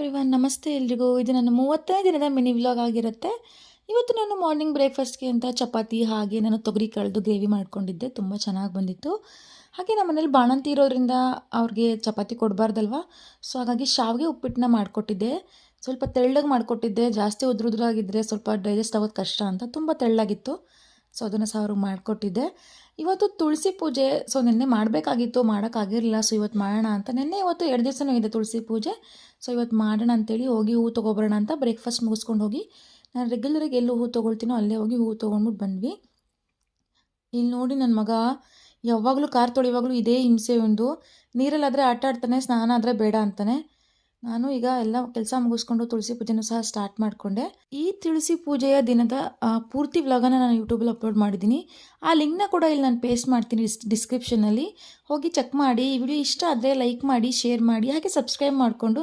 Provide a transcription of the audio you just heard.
Everyone, ನಮಸ್ತೆ ಎಲ್ರಿಗೂ. ಇದು ನನ್ನ 30ನೇ ದಿನದ ಮಿನಿ ವ್ಲಾಗ್ ಆಗಿರುತ್ತೆ. ಇವತ್ತು ನಾನು ಮಾರ್ನಿಂಗ್ ಬ್ರೇಕ್ಫಾಸ್ಟ್ಗೆ ಅಂತ ಚಪಾತಿ ಹಾಗೆ ನಾನು ತೊಗರಿ ಕಳೆದು ಗ್ರೇವಿ ಮಾಡ್ಕೊಂಡಿದ್ದೆ. ತುಂಬ ಚೆನ್ನಾಗಿ ಬಂದಿತ್ತು. ಹಾಗೆ ನಮ್ಮ ಮನೇಲಿ ಬಾಣಂತಿ ಇರೋದ್ರಿಂದ ಅವ್ರಿಗೆ ಚಪಾತಿ ಕೊಡಬಾರ್ದಲ್ವ, ಸೊ ಹಾಗಾಗಿ ಶಾವಿಗೆ ಉಪ್ಪಿಟ್ಟನ್ನ ಮಾಡಿಕೊಟ್ಟಿದ್ದೆ. ಸ್ವಲ್ಪ ತೆಳ್ಳಗೆ ಮಾಡಿಕೊಟ್ಟಿದ್ದೆ, ಜಾಸ್ತಿ ಉದ್ರುದ್ರಾಗಿದ್ದರೆ ಸ್ವಲ್ಪ ಡೈಜೆಸ್ಟ್ ಆಗೋದು ಕಷ್ಟ ಅಂತ ತುಂಬ ತೆಳ್ಳಗಿತ್ತು. ಸೊ ಅದನ್ನು ಸಹ ಅವ್ರಿಗೆ ಮಾಡಿಕೊಟ್ಟಿದ್ದೆ. ಇವತ್ತು ತುಳಸಿ ಪೂಜೆ, ಸೊ ನಿನ್ನೆ ಮಾಡಬೇಕಾಗಿತ್ತು, ಮಾಡೋಕ್ಕಾಗಿರಲಿಲ್ಲ. ಸೊ ಇವತ್ತು ಮಾಡೋಣ ಅಂತ, ನಿನ್ನೆ ಇವತ್ತು 2 ದಿವಸನೂ ಇದೆ ತುಳಸಿ ಪೂಜೆ. ಸೊ ಇವತ್ತು ಮಾಡೋಣ ಅಂತೇಳಿ ಹೋಗಿ ಹೂ ತೊಗೊಬರೋಣ ಅಂತ ಬ್ರೇಕ್ಫಾಸ್ಟ್ ಮುಗಿಸ್ಕೊಂಡು ಹೋಗಿ, ನಾನು ರೆಗ್ಯುಲರಾಗಿ ಎಲ್ಲೂ ಹೂ ತೊಗೊಳ್ತೀನೋ ಅಲ್ಲೇ ಹೋಗಿ ಹೂ ತೊಗೊಂಡ್ಬಿಟ್ಟು ಬಂದ್ವಿ. ಇಲ್ಲಿ ನೋಡಿ ನನ್ನ ಮಗ ಯಾವಾಗಲೂ ಕಾರ್ ತೊಳೆಯುವಾಗಲೂ ಇದೇ ಹಿಂಸೆ. ಒಂದು ನೀರಲ್ಲಾದರೆ ಆಟ ಆಡ್ತಾನೆ, ಸ್ನಾನ ಆದರೆ ಬೇಡ ಅಂತಾನೆ. ನಾನು ಈಗ ಎಲ್ಲ ಕೆಲಸ ಮುಗಿಸ್ಕೊಂಡು ತುಳಸಿ ಪೂಜೆನೂ ಸಹ ಸ್ಟಾರ್ಟ್ ಮಾಡಿಕೊಂಡೆ. ಈ ತುಳಸಿ ಪೂಜೆಯ ದಿನದ ಪೂರ್ತಿ ವ್ಲಾಗನ್ನು ನಾನು ಯೂಟ್ಯೂಬಲ್ಲಿ ಅಪ್ಲೋಡ್ ಮಾಡಿದ್ದೀನಿ. ಆ ಲಿಂಕ್ನ ಕೂಡ ಇಲ್ಲಿ ನಾನು ಪೇಸ್ಟ್ ಮಾಡ್ತೀನಿ ಡಿಸ್ಕ್ರಿಪ್ಷನಲ್ಲಿ. ಹೋಗಿ ಚೆಕ್ ಮಾಡಿ. ಈ ವಿಡಿಯೋ ಇಷ್ಟ ಆದರೆ ಲೈಕ್ ಮಾಡಿ, ಶೇರ್ ಮಾಡಿ, ಹಾಗೆ ಸಬ್ಸ್ಕ್ರೈಬ್ ಮಾಡಿಕೊಂಡು